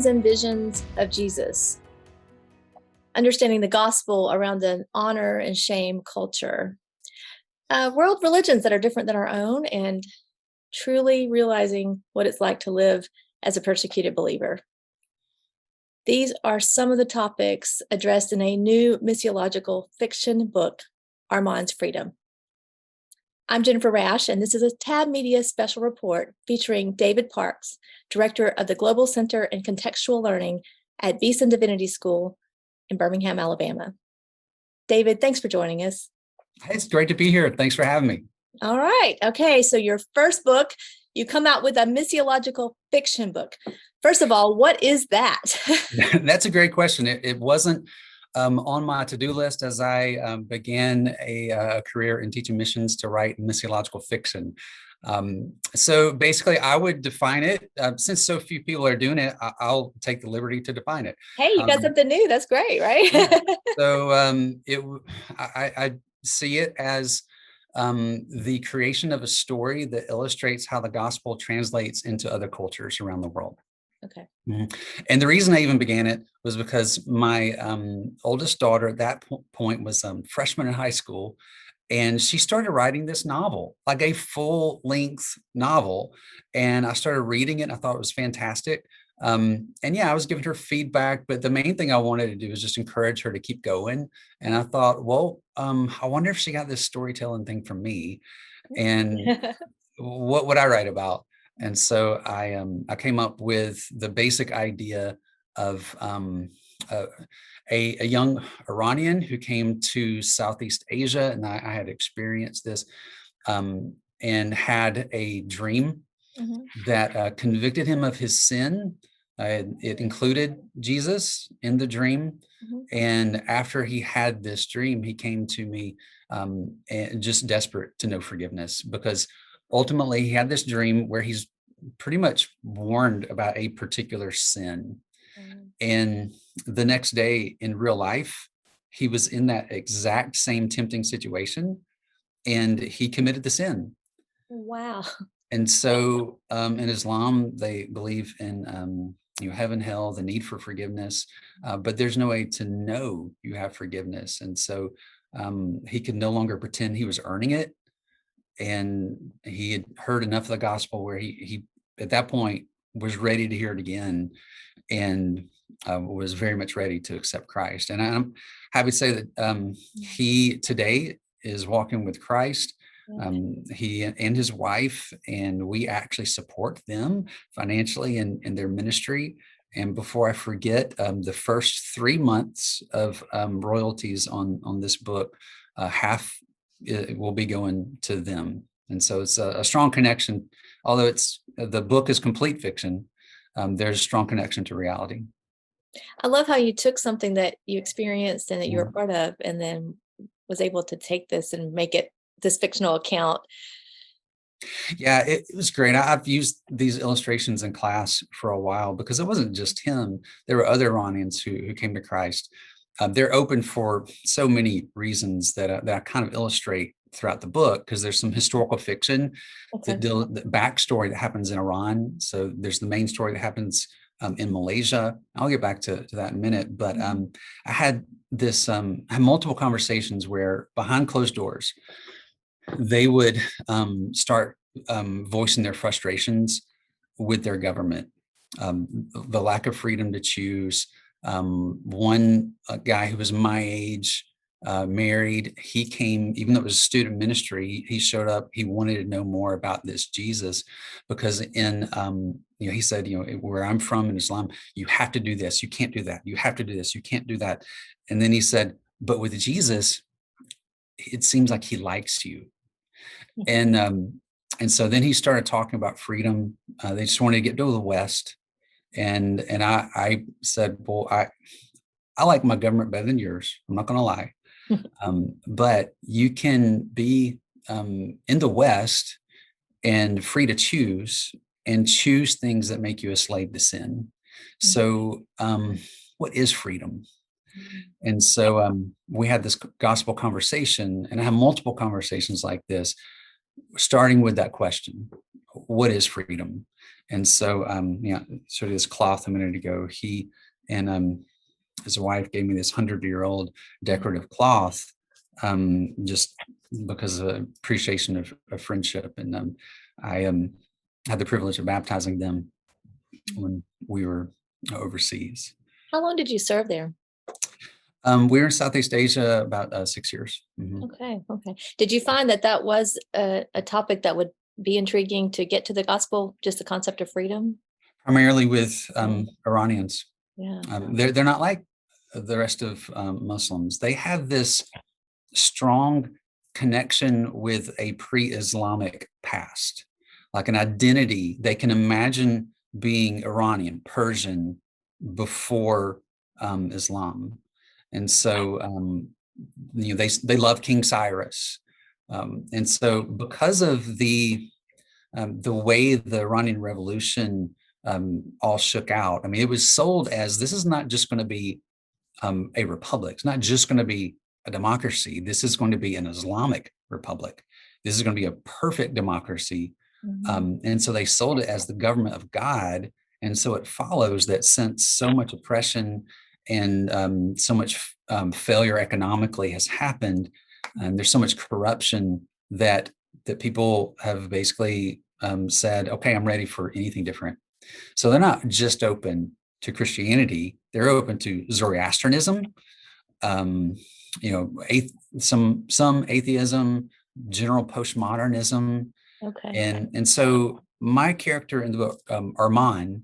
and visions of Jesus, understanding the gospel around an honor and shame culture, world religions that are different than our own, and truly realizing what it's like to live as a persecuted believer. These are some of the topics addressed in a new missiological fiction book, Armans Freedom. I'm Jennifer Rash, and this is a Tab Media special report featuring David Parks, Director of the Global Center in Contextual Learning at Beeson Divinity School in Birmingham, Alabama. David, thanks for joining us. Hey, it's great to be here. Thanks for having me. All right. Okay, so your first book, you come out with a missiological fiction book. First of all, what is that? That's a great question. It wasn't on my to-do list as I began a career in teaching missions to write missiological fiction. So basically, I would define it, since so few people are doing it, I'll take the liberty to define it. Hey, you got something new. That's great, right? Yeah. So I see it as the creation of a story that illustrates how the gospel translates into other cultures around the world. Okay. And the reason I even began it was because my oldest daughter at that point was a freshman in high school, and she started writing this novel, like a full-length novel. And I started reading it, and I thought it was fantastic. And yeah, I was giving her feedback, but the main thing I wanted to do was just encourage her to keep going. And I thought, well, I wonder if she got this storytelling thing from me, and what would I write about? And so I came up with the basic idea of a young Iranian who came to Southeast Asia, and I had experienced this, and had a dream that convicted him of his sin. It included Jesus in the dream. And after he had this dream, he came to me and just desperate to know forgiveness, because ultimately he had this dream where he's pretty much warned about a particular sin. And the next day in real life, he was in that exact same tempting situation, and he committed the sin. Wow. And so in Islam, they believe in heaven, hell, the need for forgiveness, but there's no way to know you have forgiveness. And so he could no longer pretend he was earning it. And he had heard enough of the gospel where he at that point was ready to hear it again, and was very much ready to accept Christ. And I'm happy to say that he today is walking with Christ. He and his wife, and we actually support them financially in their ministry. And before I forget, the first 3 months of royalties on this book, half it will be going to them. And so it's a strong connection. Although the book is complete fiction, there's a strong connection to reality. I love how you took something that you experienced and that you were part of, and then was able to take this and make it this fictional account. Yeah, it was great. I've used these illustrations in class for a while because it wasn't just him. There were other Iranians who came to Christ. They're open for so many reasons that I kind of illustrate throughout the book, because there's some historical fiction, the backstory that happens in Iran. So there's the main story that happens in Malaysia. I'll get back to that in a minute. But I had had multiple conversations where behind closed doors, they would start voicing their frustrations with their government, the lack of freedom to choose. One guy who was my age, married, he came, even though it was a student ministry, he showed up, he wanted to know more about this Jesus, because in, he said, where I'm from in Islam, you have to do this, you can't do that, you have to do this, you can't do that. And then he said, but with Jesus, it seems like he likes you. And so then he started talking about freedom. They just wanted to get to the West. And I said, well, I like my government better than yours. I'm not going to lie. But you can be in the West and free to choose, and choose things that make you a slave to sin. So what is freedom? And so we had this gospel conversation, and I have multiple conversations like this, starting with that question, what is freedom? And so, sort of this cloth a minute ago, he and his wife gave me this 100-year-old decorative cloth, just because of appreciation of friendship. And I had the privilege of baptizing them when we were overseas. How long did you serve there? We were in Southeast Asia about 6 years. Mm-hmm. Okay. Did you find that was a topic that would be intriguing to get to the gospel, just the concept of freedom? Primarily with Iranians. Yeah. They're not like the rest of Muslims. They have this strong connection with a pre-Islamic past, like an identity. They can imagine being Iranian, Persian before Islam. And so, they love King Cyrus. And so because of the way the Iranian Revolution all shook out, I mean, it was sold as, this is not just going to be a republic. It's not just going to be a democracy. This is going to be an Islamic republic. This is going to be a perfect democracy. And so they sold it as the government of God. And so it follows that since so much oppression and so much failure economically has happened, and there's so much corruption that people have basically said, okay, I'm ready for anything different. So they're not just open to Christianity, they're open to Zoroastrianism, some atheism, general postmodernism. Okay. And so my character in the book, Arman,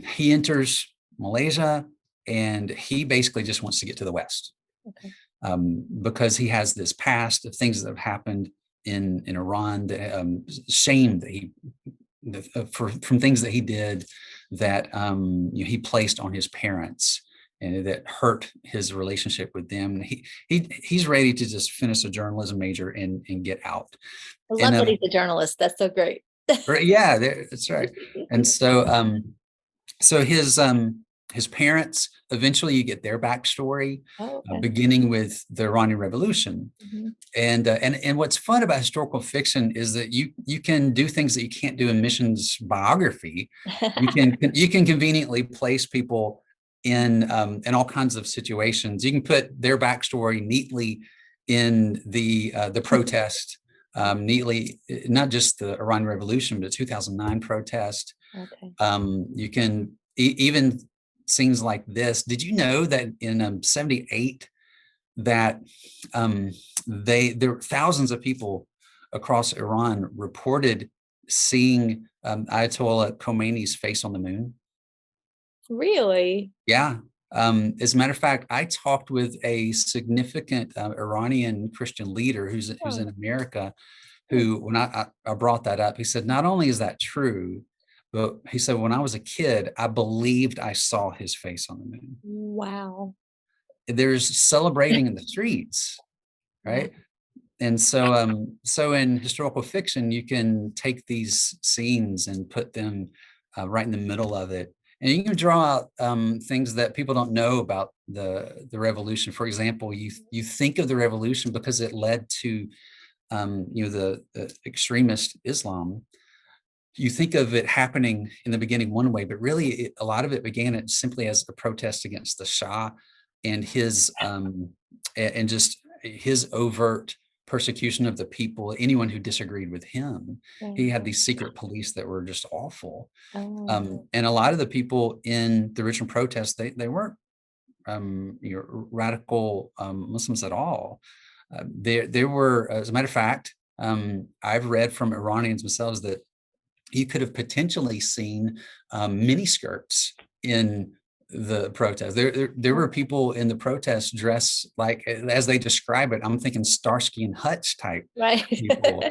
he enters Malaysia, and he basically just wants to get to the West. Okay. Because he has this past of things that have happened in Iran, that shame that he from things that he did that he placed on his parents, and that hurt his relationship with them. He's ready to just finish a journalism major and get out. I love that he's a journalist. That's so great. Yeah, that's right. And so so his parents, eventually you get their backstory, beginning with the Iranian Revolution. And what's fun about historical fiction is that you can do things that you can't do in Mission's biography. You can conveniently place people in all kinds of situations. You can put their backstory neatly in the protest, neatly, not just the Iranian Revolution, but the 2009 protest. You can even scenes like this. Did you know that in 78 that there were thousands of people across Iran reported seeing Ayatollah Khomeini's face on the moon? Really? Yeah. As a matter of fact, I talked with a significant Iranian Christian leader who's in America, who, when I brought that up, he said, not only is that true, but he said, when I was a kid, I believed I saw his face on the moon. Wow. There's celebrating in the streets, right? And so, so in historical fiction, you can take these scenes and put them right in the middle of it. And you can draw out things that people don't know about the revolution. For example, you think of the revolution because it led to the extremist Islam. You think of it happening in the beginning one way, but really a lot of it began simply as a protest against the Shah and his and just his overt persecution of the people, anyone who disagreed with him. He had these secret police that were just awful. And a lot of the people in the original protests, they weren't radical Muslims at all. There were, as a matter of fact, I've read from Iranians themselves that you could have potentially seen miniskirts in the protest. There were people in the protest dressed like, as they describe it, I'm thinking Starsky and Hutch type people.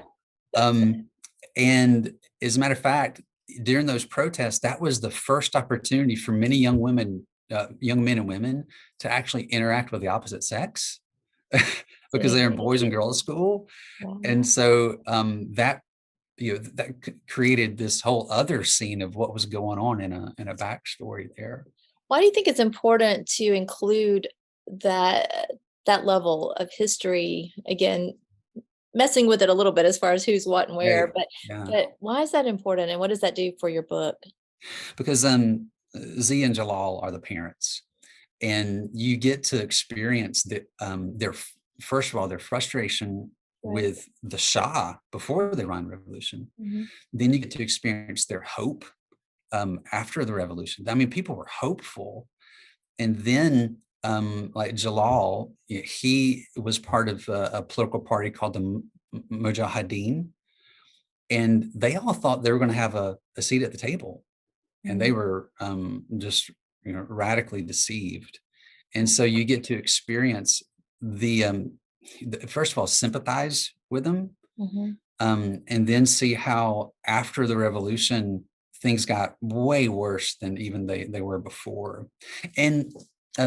And as a matter of fact, during those protests, that was the first opportunity for many young men and women to actually interact with the opposite sex because they're in boys and girls school. And so that created this whole other scene of what was going on in a backstory there. Why do you think it's important to include that level of history, again, messing with it a little bit as far as who's what and where, Right. Yeah. but why is that important, and what does that do for your book? Because Z and Jalal are the parents, and you get to experience their first of all their frustration Right. with the Shah before the Iran Revolution. Mm-hmm. Then you get to experience their hope after the revolution. I mean, people were hopeful, and then like Jalal, he was part of a political party called the Mujahideen, and they all thought they were going to have a seat at the table, and they were just radically deceived. And so you get to experience the first of all sympathize with them, Mm-hmm. and then see how after the revolution things got way worse than even they were before. And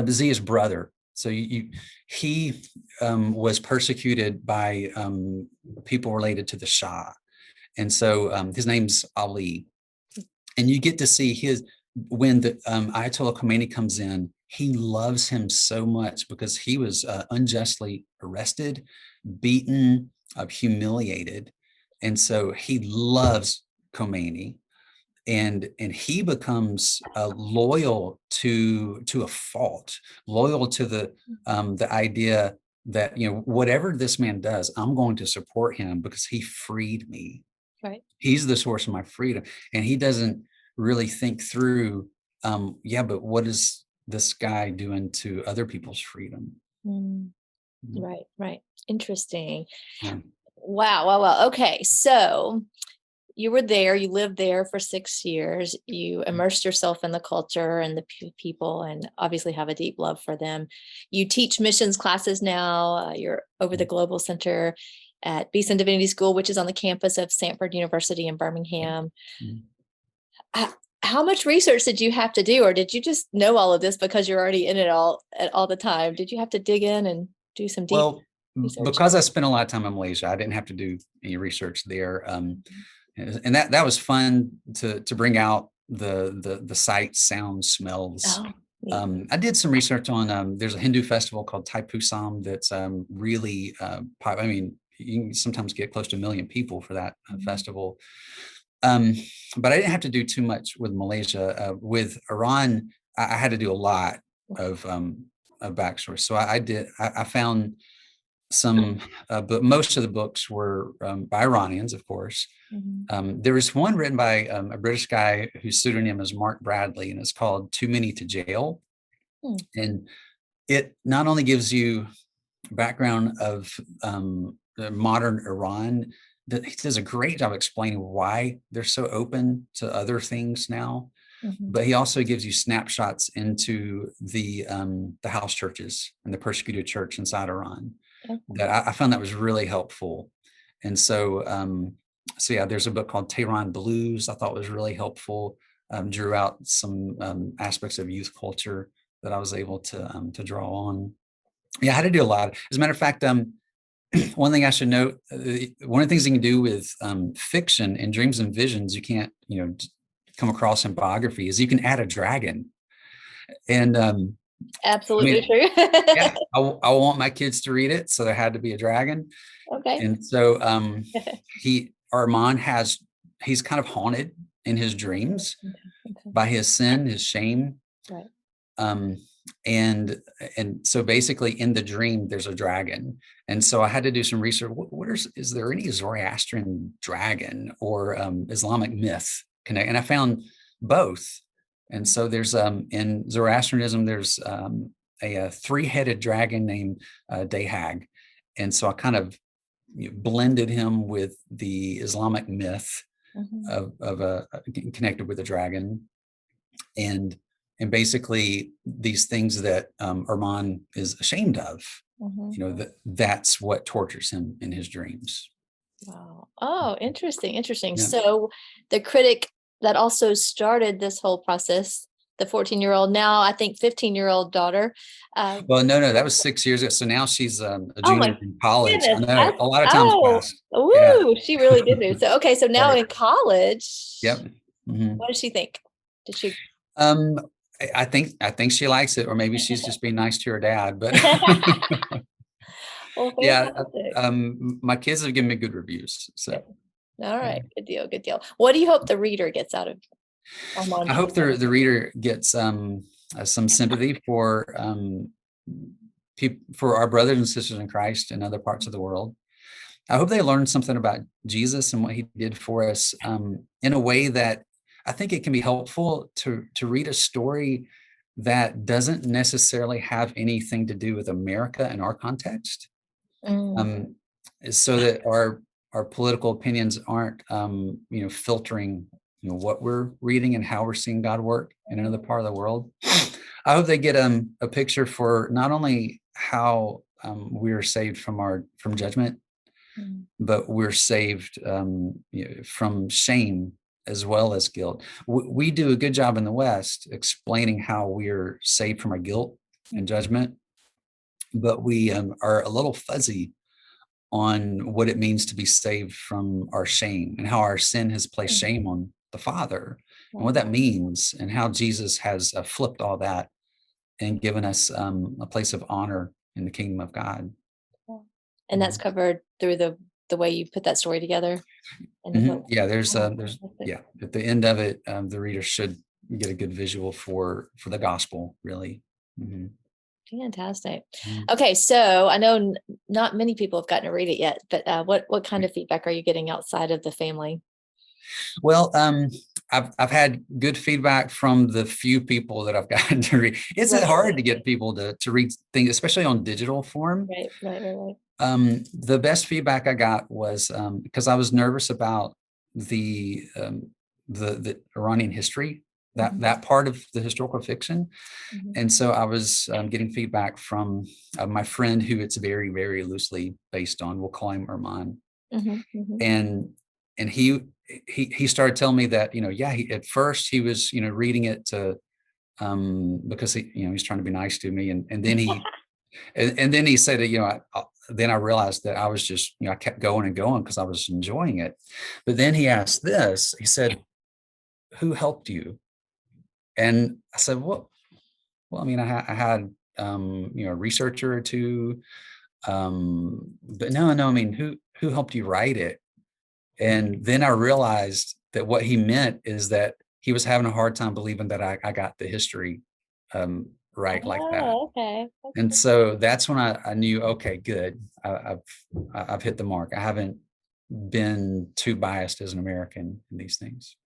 Zia's brother, so he was persecuted by people related to the Shah, and so his name's Ali. And you get to see when the Ayatollah Khomeini comes in, he loves him so much because he was unjustly arrested, beaten, humiliated. And so he loves Khomeini, and he becomes loyal to a fault, loyal to the idea that, whatever this man does, I'm going to support him because he freed me. Right. He's the source of my freedom. And he doesn't really think through, but what is this guy doing to other people's freedom? Right. Interesting. Yeah. Wow. Okay. So you were there, you lived there for 6 years, you immersed yourself in the culture and the people, and obviously have a deep love for them. You teach missions classes now. You're over the Global Center at Beeson Divinity School, which is on the campus of Samford University in Birmingham. How much research did you have to do, or did you just know all of this because you're already in it all the time? Did you have to dig in and do some deep research? Because I spent a lot of time in Malaysia, I didn't have to do any research there. And that was fun to bring out the sights, sounds, smells. I did some research on there's a Hindu festival called Thaipusam that's really I mean, you can sometimes get close to 1 million people for that festival. But I didn't have to do too much with Malaysia. With Iran, I had to do a lot of backstory. So I found some, but most of the books were by Iranians, of course. There was one written by a British guy whose pseudonym is Mark Bradley, and it's called Too Many to Jail. And it not only gives you background of modern Iran, that he does a great job explaining why they're so open to other things now. But he also gives you snapshots into the house churches and the persecuted church inside Iran. That I found that was really helpful. And so there's a book called Tehran Blues I thought was really helpful. Drew out some aspects of youth culture that I was able to draw on. Yeah, I had to do a lot. As a matter of fact, one thing I should note, one of the things you can do with fiction and dreams and visions you can't, come across in biography is you can add a dragon. And absolutely true. Yeah, I want my kids to read it, so there had to be a dragon. Okay. And so Arman he's kind of haunted in his dreams by his sin, his shame. Right. And so basically in the dream there's a dragon. And so I had to do some research. Is there any Zoroastrian dragon or Islamic myth connect? And I found both. And so there's in Zoroastrianism there's a three-headed dragon named Dahag. And so I kind of blended him with the Islamic myth of connected with a dragon, and basically these things that Arman is ashamed of, that's what tortures him in his dreams. Wow. Oh, interesting. Yeah. So the critic that also started this whole process, the 14-year-old, now I think 15-year-old daughter. Well, no, that was 6 years ago. So now she's a junior in college. Goodness. I know a lot of times passed. She really did do so. Okay, so now in college. Yep. What does she think? Did she? I think she likes it, or maybe she's just being nice to her dad. But Well, Yeah, fantastic. my kids have given me good reviews. So All yeah. right, good deal, good deal. What do you hope the reader gets out of I Armand's hope story? the reader gets some sympathy for for our brothers and sisters in Christ in other parts of the world. I hope they learn something about Jesus and what he did for us in a way that I think it can be helpful to read a story that doesn't necessarily have anything to do with America in our context, Mm, um, so that our political opinions aren't filtering what we're reading and how we're seeing God work in another part of the world. I hope they get a picture for not only how we are saved from judgment, mm, but we're saved from shame as well as guilt. We do a good job in the West explaining how we're saved from our guilt and judgment, but we are a little fuzzy on what it means to be saved from our shame and how our sin has placed mm, shame on the Father and what mm, that means and how Jesus has flipped all that and given us a place of honor in the kingdom of God. mm. And that's covered through the way you put that story together in the book. Yeah, Oh, there's fantastic. yeah, at the end of it, the reader should get a good visual for the gospel, really. Mhm. Fantastic. Mhm. Okay, so I know not many people have gotten to read it yet, but what kind of feedback are you getting outside of the family? Well, I've had good feedback from the few people that I've gotten to read. It's Right, hard to get people to read things, especially on digital form. right. The best feedback I got was because I was nervous about the the Iranian history, Mhm, that part of the historical fiction. mhm, And so I was getting feedback from my friend who it's very, very loosely based on. We'll call him Arman. mhm, mhm. And he started telling me that, yeah, at first he was, reading it to because he's trying to be nice to me. And then and then he said, then I realized that I was just, I kept going and going because I was enjoying it. But then he asked this, he said, who helped you? And I said, well, I mean, I had, a researcher or two, but no, I mean, who helped you write it? And then I realized that what he meant is that he was having a hard time believing that I got the history right like that. Oh, okay. And so that's when I knew, okay, good. I've hit the mark. I haven't been too biased as an American in these things.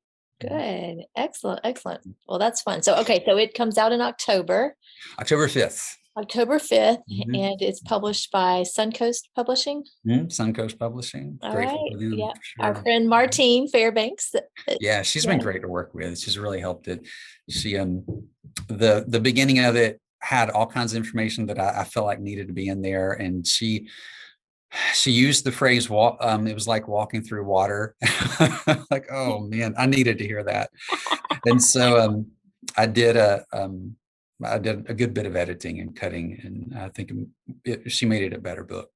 Good. Excellent, excellent. Well, that's fun. So, okay, so it comes out in October, October 5th. October 5th, Mhm. and it's published by Soncoast Publishing. Suncoast Publishing. All Grateful right. for them Yeah. for Our sure. friend Martine Fairbanks. Yeah, she's Yeah. been great to work with. She's really helped it. She the beginning of it had all kinds of information that I felt like needed to be in there, and she used the phrase walk. It was like walking through water. Like, oh man, I needed to hear that. And so I did a I did a good bit of editing and cutting, and I think she made it a better book.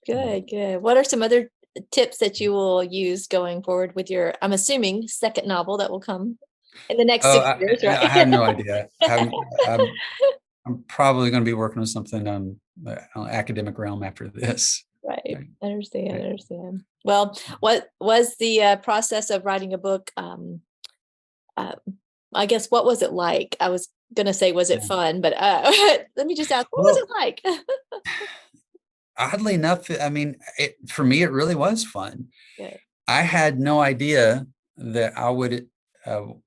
Good, good. What are some other tips that you will use going forward with your, I'm assuming, second novel that will come in the next Oh, 6 years, I right? have no idea. I'm probably going to be working on something academic realm after this. Right. Right. Understand, Right. understand. Well, what was the process of writing a book? Uh, I guess what was it like? I was gonna say, was it Yeah. fun? But let me just ask, what was Well, it like? oddly enough, I mean, for me, it really was fun. Good. I had no idea that I would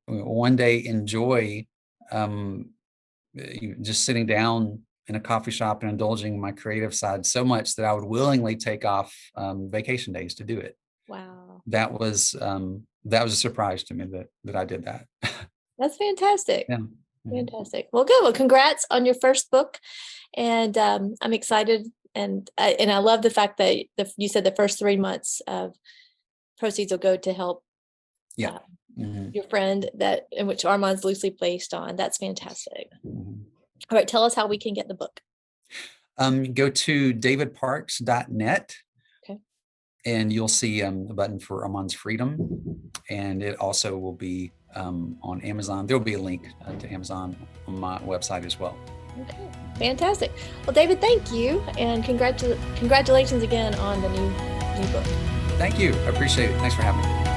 one day enjoy um, just sitting down in a coffee shop and indulging my creative side so much that I would willingly take off vacation days to do it. Wow. That was a surprise to me that I did that. That's fantastic. Yeah. Mhm. Fantastic. Well, good. Well, congrats on your first book, and I'm excited. And I love the fact that you said the first 3 months of proceeds will go to help Yeah. uh, Mhm. your friend that in which Armand's loosely placed on. That's fantastic. Mhm. All right, tell us how we can get the book. Go to davidparks.net Okay. and you'll see the button for Armand's Freedom. And it also will be on Amazon. There'll be a link to Amazon on my website as well. Okay, fantastic. Well, David, thank you, and congratulations again on the new book. Thank you. I appreciate it. Thanks for having me.